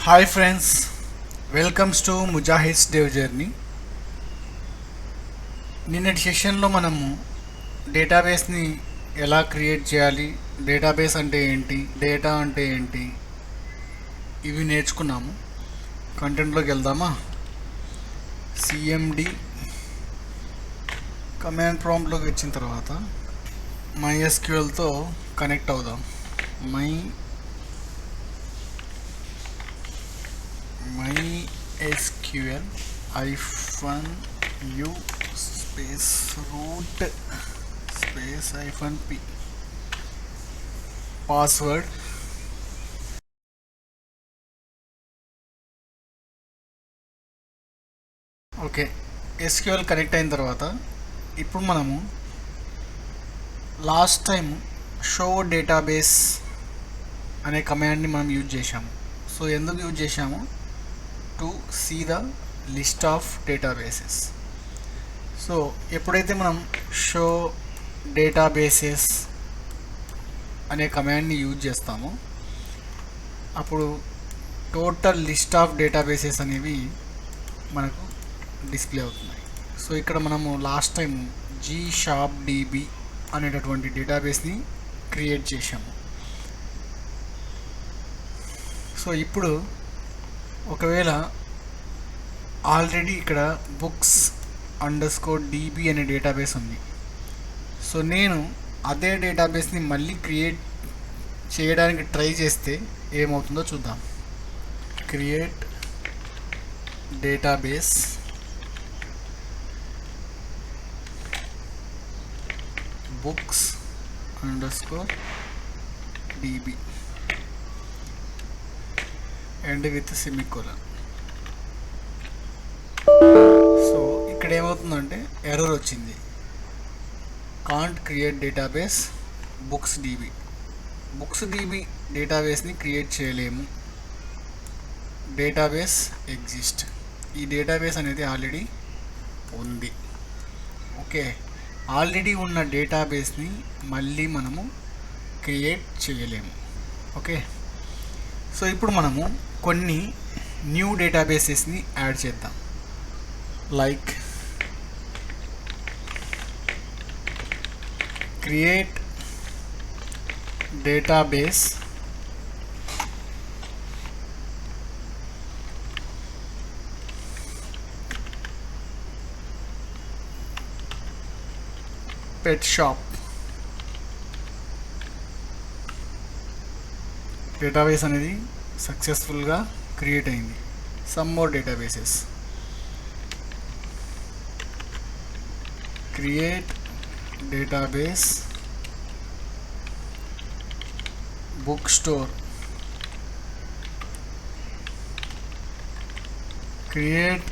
Hi friends, welcomes to Mujahid's dev journey. నిన్నటి సెషన్లో మనము డేటాబేస్ని ఎలా క్రియేట్ చేయాలి, డేటాబేస్ అంటే ఏంటి, డేటా అంటే ఏంటి, ఇవి నేర్చుకున్నాము. కంటెంట్లోకి వెళ్దామా? సిఎండి కమాండ్ ప్రాంప్ట్లోకి వచ్చిన తర్వాత MySQLతో కనెక్ట్ అవుదాం. MySQL -u space root space -p password. Okay, SQL connect అయిన తర్వాత ఇప్పుడు మనము లాస్ట్ టైం షో డేటాబేస్ అనే కమాండ్ని మనం యూజ్ చేశాము. సో ఎందుకు యూజ్ చేశాము? To see the list of databases. So ఎప్పుడైతే మనం షో డేటాబేసెస్ అనే కమాండ్ని యూజ్ చేస్తామో అప్పుడు టోటల్ లిస్ట్ ఆఫ్ డేటాబేసెస్ అనేవి మనకు డిస్ప్లే అవుతున్నాయి. సో ఇక్కడ మనము లాస్ట్ టైం GShopDB అనేటటువంటి డేటాబేస్ని క్రియేట్ చేశాము. సో ఇప్పుడు ఒకవేళ ఆల్రెడీ ఇక్కడ books_db అనే డేటాబేస్ ఉంది. సో నేను అదే డేటాబేస్ని మళ్ళీ క్రియేట్ చేయడానికి ట్రై చేస్తే ఏమవుతుందో చూద్దాం. Create database books_db end with semicolon. So ఇక్కడ ఏమవుతుందంటే ఎర్రర్ వచ్చింది, can't create database books DB డేటాబేస్ని క్రియేట్ చేయలేము, డేటాబేస్ ఎగ్జిస్ట్. ఈ డేటాబేస్ అనేది ఆల్రెడీ ఉంది. ఓకే, ఆల్రెడీ ఉన్న డేటాబేస్ని మళ్ళీ మనము క్రియేట్ చేయలేము. ఓకే, సో ఇప్పుడు మనము కొన్ని న్యూ డేటాబేసెస్ని యాడ్ చేద్దాం. Like create database pet shop. Database అనేది సక్సెస్ఫుల్గా క్రియేట్ అయింది. Some more databases. Create database book store. Create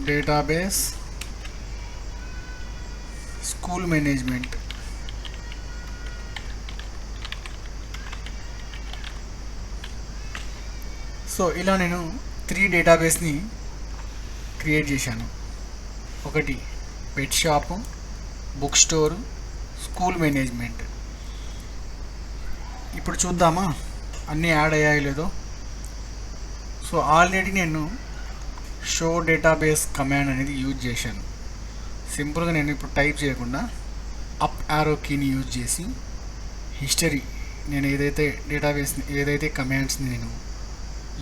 database school management. So ఇలా నేను 3 డేటాబేస్ని క్రియేట్ చేశాను. ఒకటి pet shop, book store, school management. ఇప్పుడు చూద్దామా అన్నీ యాడ్ అయ్యాయో లేదో. సో ఆల్రెడీ నేను షో డేటాబేస్ కమాండ్ అనేది యూజ్ చేశాను. సింపుల్గా నేను ఇప్పుడు టైప్ చేయకుండా అప్ యారో కీని యూజ్ చేసి హిస్టరీ, నేను ఏదైతే కమాండ్స్ని నేను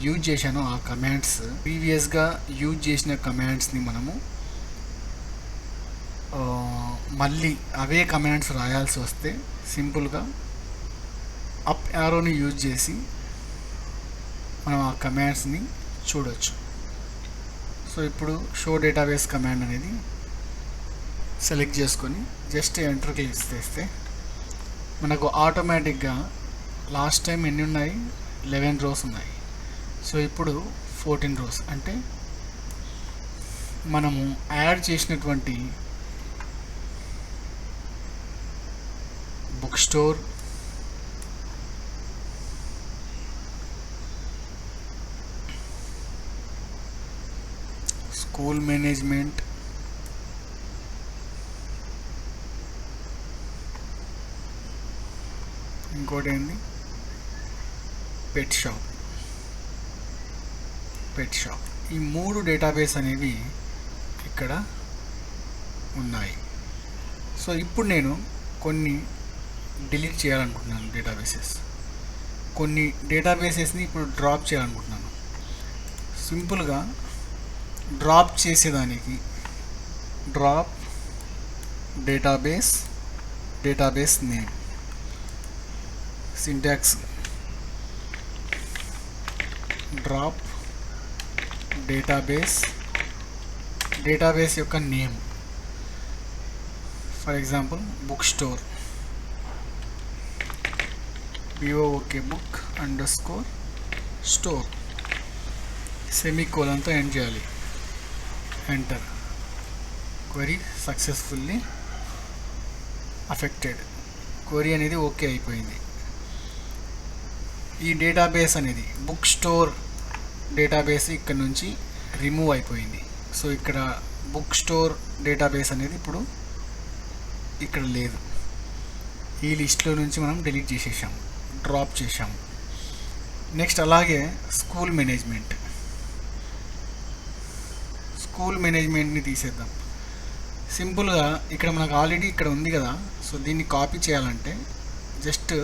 యూజ్ చేశానో ఆ కమాండ్స్, ప్రీవియస్గా యూజ్ చేసిన కమాండ్స్ని మనము మళ్ళీ అవే కమాండ్స్ రాయాల్సి వస్తే సింపుల్గా అప్ యారోని యూజ్ చేసి మనం ఆ కమాండ్స్ని చూడొచ్చు. సో ఇప్పుడు షో డేటాబేస్ కమాండ్ అనేది సెలెక్ట్ చేసుకొని జస్ట్ ఎంటర్ క్లిక్ చేస్తే మనకు ఆటోమేటిక్గా లాస్ట్ టైం ఎన్ని ఉన్నాయి, 11 రోస్ ఉన్నాయి. సో ఇప్పుడు 14 రోస్. అంటే మనము యాడ్ చేసినటువంటి బుక్ స్టోర్, స్కూల్ మేనేజ్మెంట్, ఇంకోటి ఏంది పెట్ షాప్. Pet shop. ఈ 3 డేటాబేస్ అనేవి ఇక్కడ ఉన్నాయి. సో ఇప్పుడు నేను కొన్ని డిలీట్ చేయాలనుకుంటున్నాను డేటాబేసెస్. కొన్ని డేటాబేసెస్ని ఇప్పుడు డ్రాప్ చేయాలనుకుంటున్నాను. సింపుల్గా డ్రాప్ చేసేదానికి drop database name, syntax drop database యొక్క name. For example book store, book _ store సెమీకోలన్తో ఎండ్ చేయాలి. Enter. Query successfully affected. Query అనేది ఓకే అయిపోయింది. ఈ డేటాబేస్ అనేది బుక్ స్టోర్ డేటాబేస్ ఇక్కడ నుంచి రిమూవ్ అయిపోయింది. సో ఇక్కడ బుక్ స్టోర్ డేటాబేస్ అనేది ఇప్పుడు ఇక్కడ లేదు. ఈ లిస్ట్లో నుంచి మనం డిలీట్ చేసేసాము, డ్రాప్ చేసాము. నెక్స్ట్ అలాగే స్కూల్ మేనేజ్మెంట్ని తీసేద్దాం. సింపుల్గా ఇక్కడ మనకు ఆల్రెడీ ఇక్కడ ఉంది కదా, సో దీన్ని కాపీ చేయాలంటే జస్ట్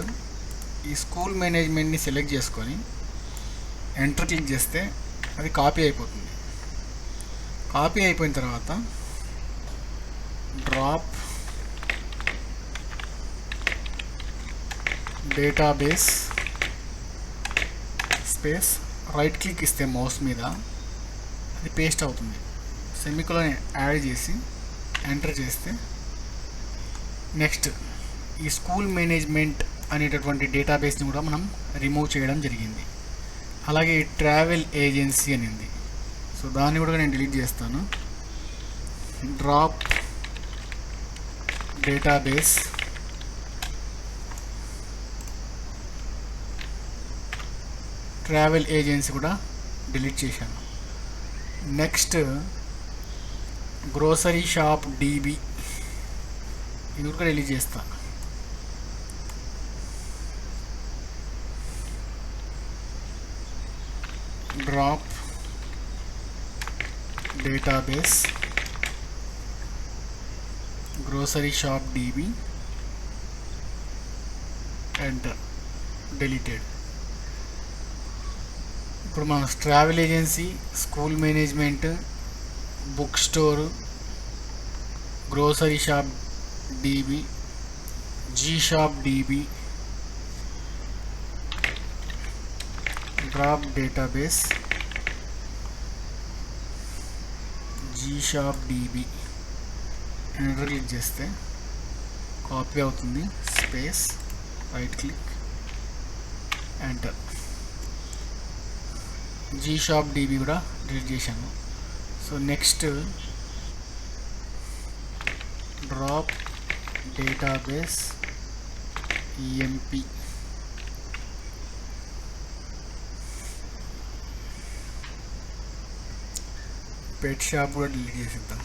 ఈ స్కూల్ మేనేజ్మెంట్ని సెలెక్ట్ చేసుకొని ఎంటర్ క్లిక్ చేస్తే అది కాపీ అయిపోతుంది. కాపీ అయిపోయిన తర్వాత drop database space right click ఇస్తే మౌస్ మీద అది పేస్ట్ అవుతుంది. సెమికోలన్ యాడ్ చేసి ఎంటర్ చేస్తే నెక్స్ట్ ఈ స్కూల్ మేనేజ్మెంట్ అనేటటువంటి డేటాబేస్ని కూడా మనం రిమూవ్ చేయడం జరిగింది. అలాగే ట్రావెల్ ఏజెన్సీ అనింది, సో దాన్ని కూడా నేను డిలీట్ చేస్తాను. డ్రాప్ డేటాబేస్ ట్రావెల్ ఏజెన్సీ కూడా డిలీట్ చేశాను. నెక్స్ట్ గ్రోసరీ షాప్ DB ఇది కూడా డిలీట్ చేస్తాను. Drop database grocery shop DB enter. Deleted. ఇప్పుడు మన travel agency, school management, book store, grocery shop DB, G shop DB, drop database G shop DB enter click చేస్తే copy అవుతుంది. Space right click enter. G shop DB కూడా delete చేశాను. So next drop database EMP pet shop కూడా delete చేసిద్దాం.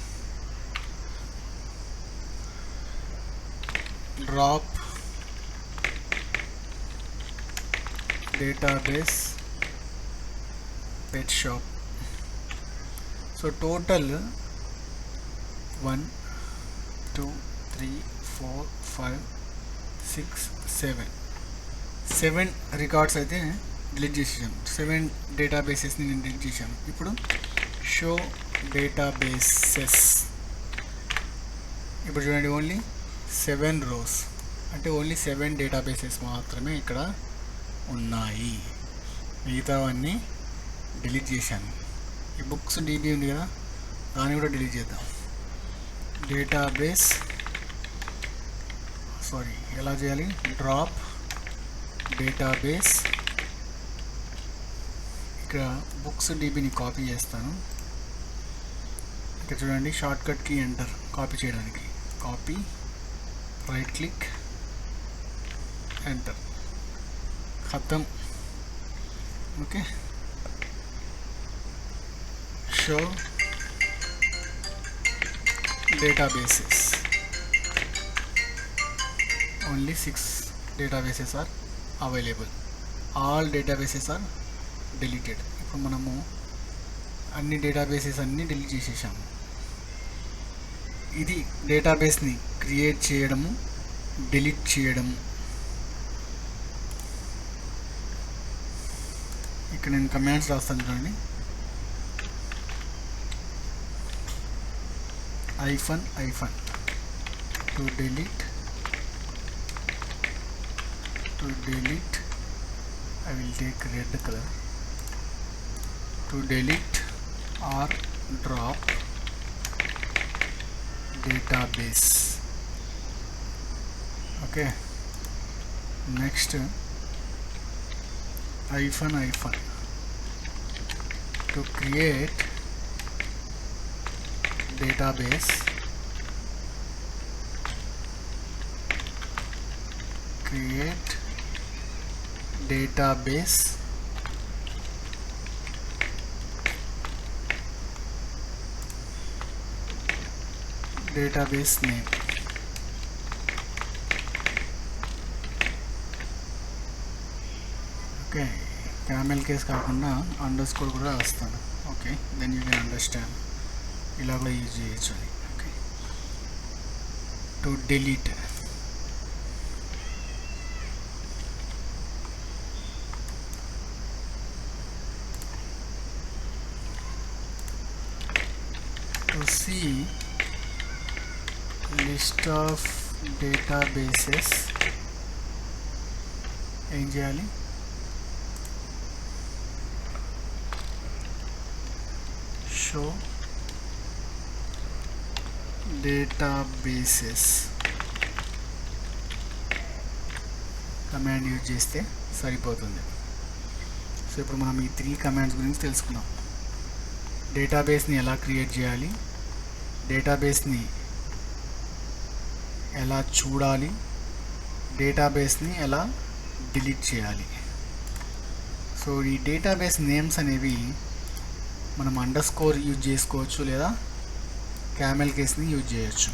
Drop database pet shop. So total 1 2 3 4 5 6 7 records అయితే delete చేసేసాను. 7 డేటాబేసెస్ని నేను delete చేశాను. ఇప్పుడు షో డేటాబేసెస్. ఇప్పుడు చూడండి, ఓన్లీ 7 rows, అంటే ఓన్లీ 7 డేటాబేసెస్ మాత్రమే ఇక్కడ ఉన్నాయి. మిగతావన్నీ డిలీట్ చేశాను. ఈ బుక్స్ DB ఉంది కదా, దాన్ని కూడా డిలీట్ చేద్దాం. డేటాబేస్ ఎలా చేయాలి? Drop database. ఇక్కడ బుక్స్ DBని కాపీ చేస్తాను. ఇక్కడ చూడండి, షార్ట్కట్ కీ ఎంటర్ కాపీ చేయడానికి. Copy, right click, enter. ఖతం. Okay. Show databases. Only 6 databases are available. All databases are deleted. ఇప్పుడు మనము అన్ని డేటాబేసెస్ అన్నీ డిలీట్ చేసేసాము. ఇది డేటాబేస్ని క్రియేట్ చేయడము, డిలీట్ చేయడము. ఇక్కడ నేను కమాండ్స్ రాస్తాను చూడండి. -i to delete I will take red color. To delete or drop database. Okay, next -, to create database, database name. Okay, camel case కాకుండా అండర్స్కోర్ కూడా రాస్తాను. Okay, then you can understand. ఇలా కూడా యూజ్ చేయొచ్చు అది. Okay, to delete to see list of databases ఏం చేయాలి? show databases command use చేస్తే సరిపోతుంది. సో ఇప్పుడు మనం ఈ 3 కమాండ్స్ గురించి తెలుసుకున్నాం. డేటాబేస్ని ఎలా క్రియేట్ చేయాలి, డేటాబేస్ని ఎలా చూడాలి, డేటాబేస్ని ఎలా డిలీట్ చేయాలి. సో ఈ డేటాబేస్ నేమ్స్ అనేవి మనం అండర్స్కోర్ యూజ్ చేసుకోవచ్చు లేదా క్యామెల్ కేస్ని యూజ్ చేయొచ్చు.